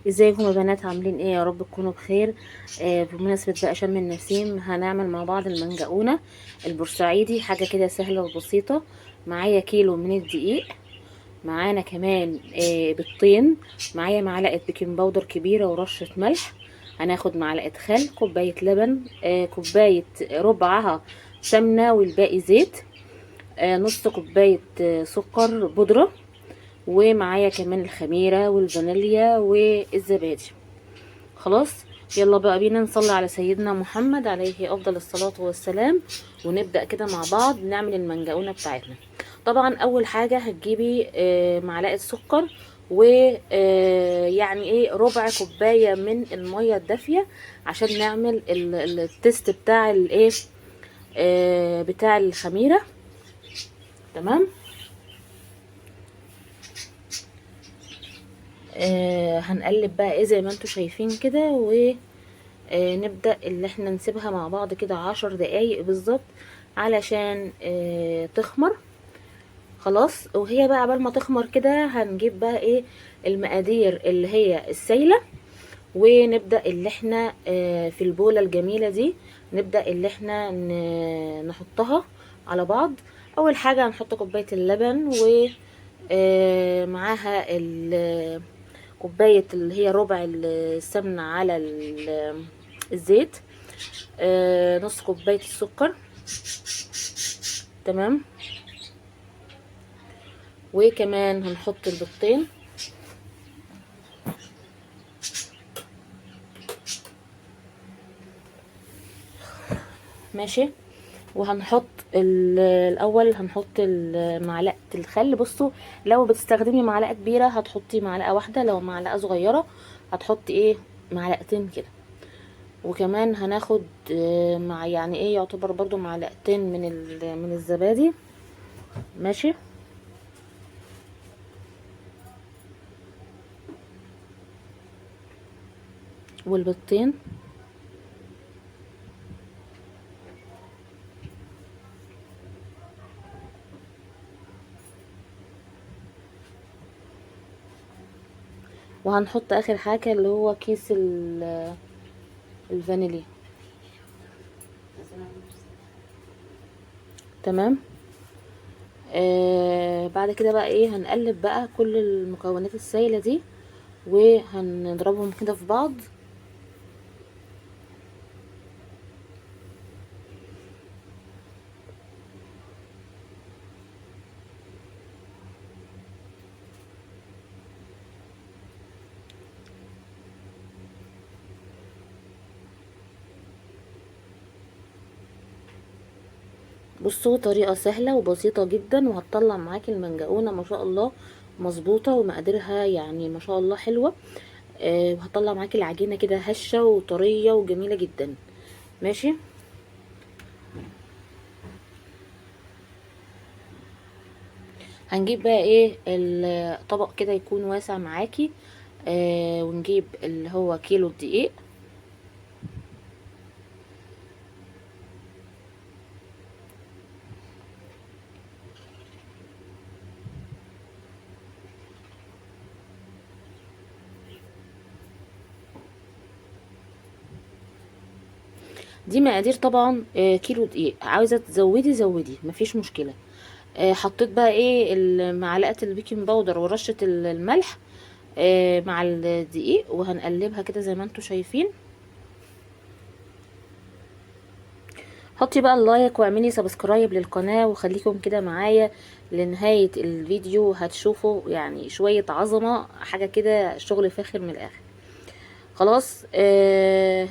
ازيكم يا بنات؟ عاملين ايه؟ يا رب تكونوا بخير. بمناسبة بقى شم النسيم هنعمل مع بعض المنجقونة البورسعيدي، حاجة كده سهلة وبسيطة. معايا كيلو من الدقيق، معانا كمان بيضتين، معايا معلقة بيكنج باودر كبيرة ورشة ملح، هناخد معلقة خل، كوباية لبن، كوباية ربعها سمنة والباقي زيت، نص كوباية سكر بودرة، ومعايا كمان الخميرة والفانيليا والزبادي. خلاص، يلا بقى بينا نصلي على سيدنا محمد عليه افضل الصلاة والسلام، ونبدأ كده مع بعض نعمل المنجقونة بتاعتنا. طبعا اول حاجة هتجيبي معلقة سكر، و يعني ايه ربع كوباية من المية الدافية عشان نعمل التست بتاع الايه بتاع الخميرة. تمام. هنقلب بقى ايه زي ما انتوا شايفين كده، نبدأ اللي احنا نسيبها مع بعض كده 10 دقايق بالظبط علشان تخمر. خلاص، وهي بقى قبل ما تخمر كده هنجيب بقى ايه المقادير اللي هي السايلة، ونبدأ اللي احنا في البولة الجميلة دي نبدأ اللي احنا نحطها على بعض. اول حاجة هنحط كوباية اللبن، و معاها كوباية اللي هي ربع السمنة على الزيت، نص كوباية السكر. تمام. وكمان هنحط البيضتين. ماشي. وهنحط الاول هنحط معلقه الخل. بصوا، لو بتستخدمي معلقه كبيره هتحطي معلقه واحده، لو معلقه صغيره هتحطي ايه معلقتين كده. وكمان هناخد مع يعني ايه يعتبر برضو معلقتين من الزبادي. ماشي. والبيضتين. وهنحط اخر حاجه اللي هو كيس الفانيليا. تمام. بعد كده بقى ايه هنقلب بقى كل المكونات السائلة دي وهنضربهم كده في بعض. بصوا، طريقة سهلة وبسيطة جدا، وهتطلع معاكي المنجقونة ما شاء الله مظبوطة، ومقاديرها يعني ما شاء الله حلوة. وهتطلع معاكي العجينة كده هشة وطرية وجميلة جدا. ماشي. هنجيب بقى ايه الطبق كده يكون واسع معاكي، ونجيب اللي هو كيلو الدقيق. دي مقادير طبعا كيلو دقيق، عاوزه تزودي زودي مفيش مشكله. حطيت بقى ايه معلقه البيكنج باودر ورشه الملح مع الدقيق، وهنقلبها كده زي ما انتوا شايفين. حطي بقى اللايك واعملي سبسكرايب للقناه، وخليكم كده معايا لنهايه الفيديو، هتشوفوا يعني شويه عظمه، حاجه كده شغل فاخر من الاخر. خلاص،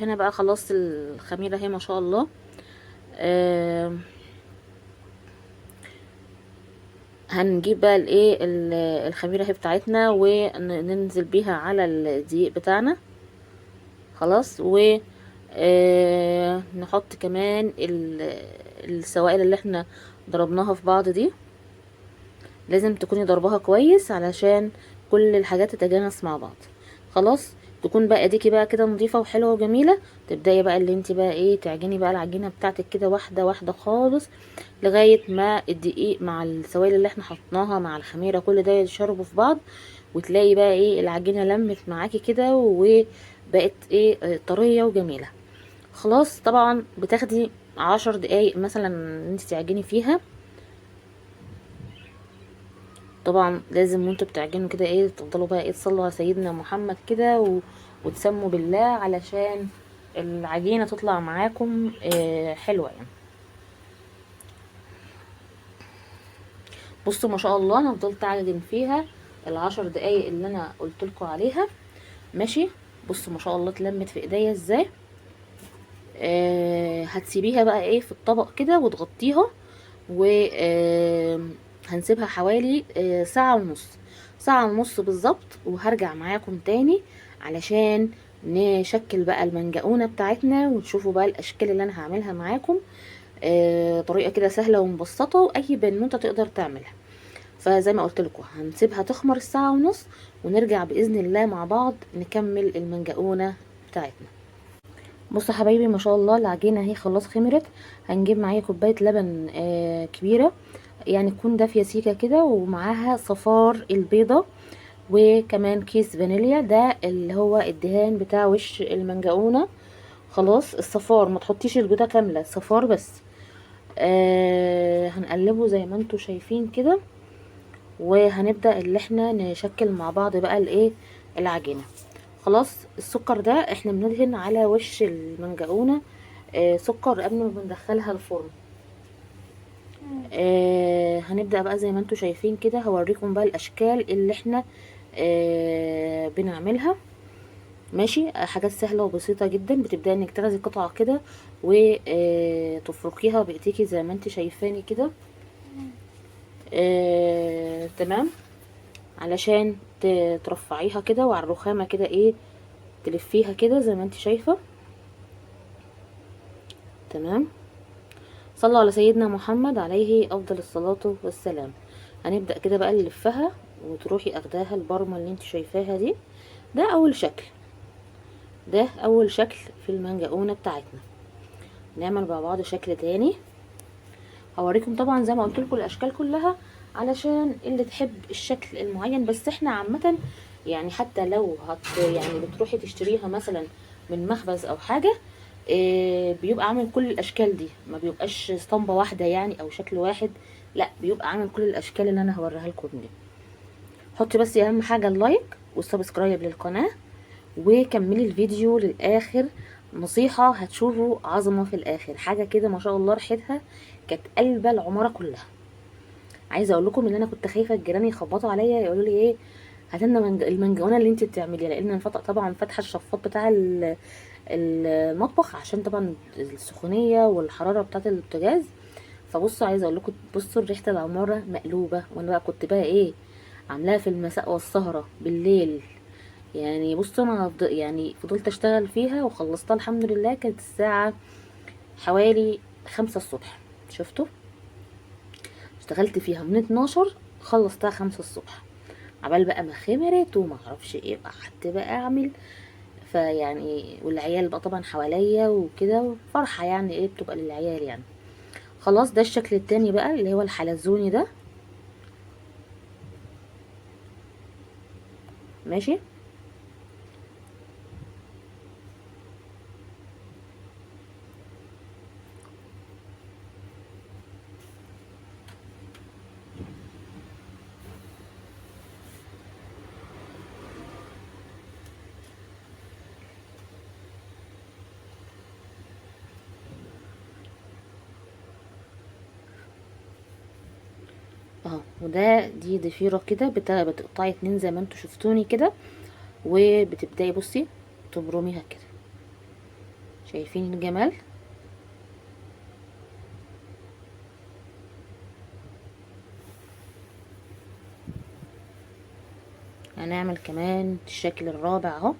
هنا بقى خلاص الخميره اهي ما شاء الله. آه هنجيب بقى الايه الخميره اهي بتاعتنا، وننزل بيها على الدقيق بتاعنا. خلاص. و نحط كمان السوائل اللي احنا ضربناها في بعض دي، لازم تكوني ضربها كويس علشان كل الحاجات تتجانس مع بعض. خلاص، تكون بقى ايديكي بقى كده نظيفه وحلوه وجميله. تبداي بقى اللي انت بقى ايه تعجني بقى العجينه بتاعتك كده واحده واحده خالص، لغايه ما الدقيق مع السوائل اللي احنا حطيناها مع الخميره كل ده يتشربوا في بعض، وتلاقي بقى ايه العجينه لمت معاكي كده وبقت ايه طريه وجميله. خلاص طبعا بتاخدي 10 دقايق مثلا انت تعجني فيها. طبعا لازم وانتوا بتعجنوا كده ايه تفضلوا بقى ايه تصلوا على سيدنا محمد كده وتسموا بالله علشان العجينه تطلع معاكم حلوه يعني. بصوا ما شاء الله انا فضلت اعجن فيها ال10 دقايق اللي انا قلت لكم عليها. ماشي. بصوا ما شاء الله اتلمت في ايديا ازاي. هتسيبيها بقى ايه في الطبق كده وتغطيها، و هنسيبها حوالي ساعة ونص. ساعة ونص بالظبط وهرجع معاكم تاني علشان نشكل بقى المنجقونة بتاعتنا وتشوفوا بقى الاشكال اللي انا هعملها معاكم. طريقة كده سهلة ومبسطة واي بنوتة تقدر تعملها. فزي ما قلت لكم هنسيبها تخمر الساعة ونص ونرجع بإذن الله مع بعض نكمل المنجقونة بتاعتنا. بصوا حبايبي ما شاء الله العجينة اهي خلاص خمرت. هنجيب معايا كوباية لبن كبيرة، يعني تكون دافية سيكة كده، ومعاها صفار البيضة، وكمان كيس فانيليا ده اللي هو الدهان بتاع وش المنجقونة. خلاص الصفار ما تحطيش البيضة كاملة، صفار بس. هنقلبه زي ما انتوا شايفين كده، وهنبدأ اللي احنا نشكل مع بعض بقى الايه العجينة. خلاص السكر ده احنا بندهن على وش المنجقونة سكر قبل ما بندخلها الفرن. هنبدأ بقى زي ما انتوا شايفين كده، هوريكم بقى الاشكال اللي احنا بنعملها. ماشي. حاجات سهلة وبسيطة جدا. بتبدأ انك تاخدي قطعة كده وتفركيها بايديكي زي ما انت شايفاني كده. تمام. علشان ترفعيها كده وعلى الرخامة كده ايه تلفيها كده زي ما انت شايفة. تمام. صلوا على سيدنا محمد عليه افضل الصلاة والسلام. هنبدأ كده بقى نلفها وتروحي اخداها البرمة اللي انت شايفاها دي. ده اول شكل. ده اول شكل في المنجقونة بتاعتنا. نعمل مع بعض شكل تاني. هوريكم طبعا زي ما قلت لكم الاشكال كلها علشان اللي تحب الشكل المعين. بس احنا عامة يعني حتى لو يعني بتروحي تشتريها مثلا من مخبز او حاجة، بيبقى عامل كل الاشكال دي، ما بيبقاش اسطمبة واحدة يعني او شكل واحد، لا بيبقى عامل كل الاشكال اللي انا هوريها لكم دي. حطي بس اهم حاجة اللايك والسبسكرايب للقناة، وكملي الفيديو للاخر. نصيحة هتشوفوا عظمة في الاخر، حاجة كده ما شاء الله ريحتها كانت قلبة العمارة كلها. عايزة اقول لكم ان انا كنت خايفة الجيران يخبطوا عليا يقولوا لي ايه هاتلنا المنجونة اللي انت بتعمليها، لان انا طبعا فاتحة الشفاط بتاع المطبخ عشان طبعا السخونية والحرارة بتاعة البوتاجاز. فبصوا عايزة اقول لكم بصوا ريحة العمارة مقلوبة، وانا بقى كنت بقى ايه عاملاها في المساء والسهرة بالليل. يعني بصوا انا يعني فضلت اشتغل فيها وخلصتها الحمد لله. كانت الساعة حوالي 5 الصبح. شفتوا اشتغلت فيها من 12 خلصتها 5 الصبح. عبال بقى ما خمرت وما اعرفش ايه قعدت بقى اعمل. فيعني والعيال بقى طبعا حواليا وكده فرحة يعني ايه بتبقى للعيال يعني. خلاص ده الشكل التاني بقى اللي هو الحلزوني ده. ماشي. اهو وده دي ضفيرة كده بتقطعي 2 زي ما انتوا شفتوني كده، وبتبداي بصي تبرميها كده. شايفين الجمال. هنعمل كمان الشكل الرابع اهو.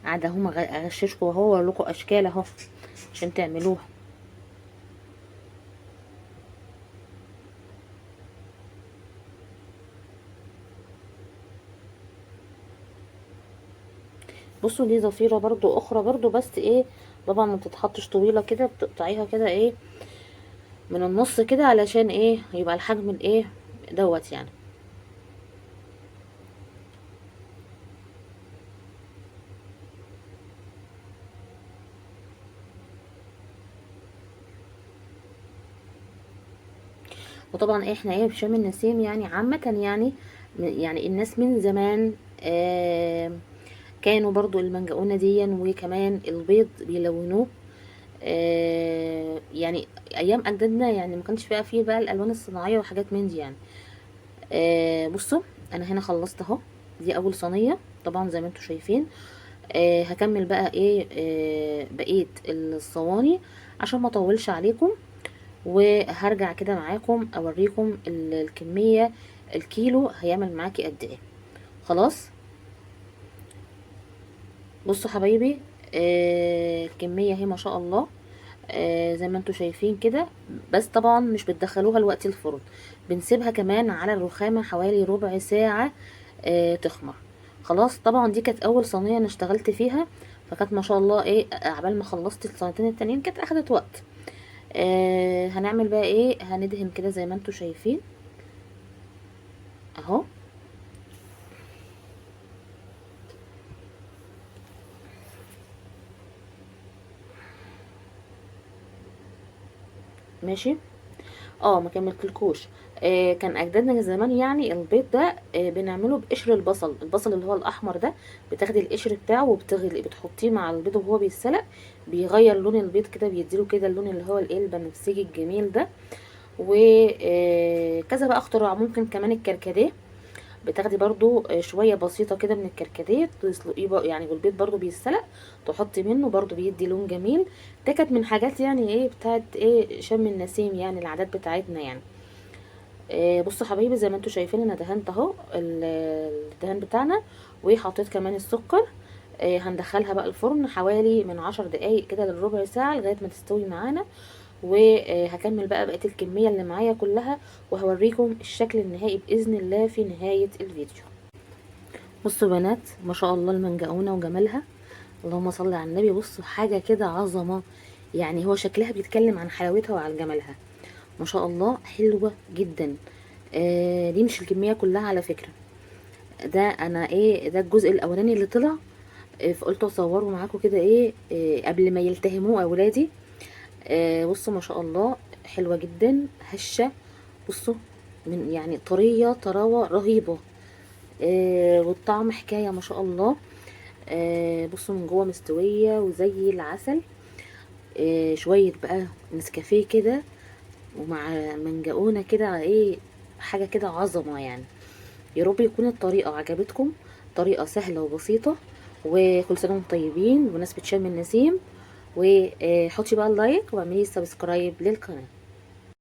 قاعده اهو اغششكم واهو اقول لكم اشكال اهو عشان تعملوها. بصوا دي ضفيره برضو اخرى برضو، بس ايه طبعا ما بتتحطش طويله كده، بتقطعيها كده ايه من النص كده علشان ايه يبقى الحجم الايه دوت يعني. وطبعا احنا ايه في شم النسيم يعني عامة يعني يعني الناس من زمان كانوا برضو المنجقونة دي وكمان البيض بيلونوه. يعني ايام اجدادنا يعني ما كانش بقى فيه بقى الالوان الصناعيه وحاجات من دي يعني. بصوا انا هنا خلصت اهو. دي اول صينيه طبعا زي ما انتم شايفين. هكمل بقى ايه بقيه الصواني عشان ما اطولش عليكم، وهرجع كده معاكم اوريكم الكميه. الكيلو هيعمل معاكي قد ايه. خلاص بصوا حبايبي، الكميه اهي ما شاء الله. زي ما انتوا شايفين كده. بس طبعا مش بتدخلوها الوقت الفرن، بنسيبها كمان على الرخامة حوالي ربع ساعة تخمر. خلاص طبعا دي كانت اول صينية انا اشتغلت فيها، فكانت ما شاء الله ايه عبال ما خلصت الصينيتين التانيين كانت اخدت وقت. هنعمل بقى ايه، هندهن كده زي ما انتوا شايفين اهو. ماشي. اه ما كملتلكوش. كان اجدادنا زمان يعني البيض ده بنعمله بقشر البصل، البصل اللي هو الاحمر ده. بتاخدي القشر بتاعه وبتغلي بتحطيه مع البيض وهو بيتسلق، بيغير لون البيض كده، بيديله كده اللون اللي هو الايه البنفسجي الجميل ده. وكذا بقى اختراع، ممكن كمان الكركديه. بتاخدي برضو شويه بسيطه كده من الكركديه تسلقيه يعني، والبيض برضو بيتسلق تحطي منه برضو بيدي لون جميل. ده كانت من حاجات يعني ايه بتاعت ايه شم النسيم يعني العادات بتاعتنا يعني. بصوا حبايبي زي ما انتوا شايفين انا دهنت اهو الدهان بتاعنا، وحطيت كمان السكر. هندخلها بقى الفرن حوالي من 10 دقايق كده لربع ساعة لغاية ما تستوي معانا. وهكمل بقى بقية الكمية اللي معايا كلها، وهوريكم الشكل النهائي بإذن الله في نهاية الفيديو. بصوا بنات ما شاء الله المنجقونة وجمالها، اللهم صل على النبي. بصوا حاجة كده عظمة، يعني هو شكلها بيتكلم عن حلاوتها وعن جمالها. ما شاء الله حلوة جدا. دي مش الكمية كلها على فكرة، ده انا ايه ده الجزء الاولاني اللي طلع. فقلت اصوره معاكم كده ايه قبل ما يلتهموه اولادي. بصوا ما شاء الله حلوة جدا هشة. بصوا من يعني طرية طراوة رهيبة. والطعم حكاية ما شاء الله. بصوا من جوه مستوية وزي العسل. شوية بقى نسكافيه كده ومع منجقونة كده ايه، حاجة كده عظمة يعني. يا رب يكون الطريقة عجبتكم، طريقة سهلة وبسيطة. وكل سنة وانتم طيبين بمناسبة شم النسيم. وحطي بقى اللايك واعملي سبسكرايب للقناة.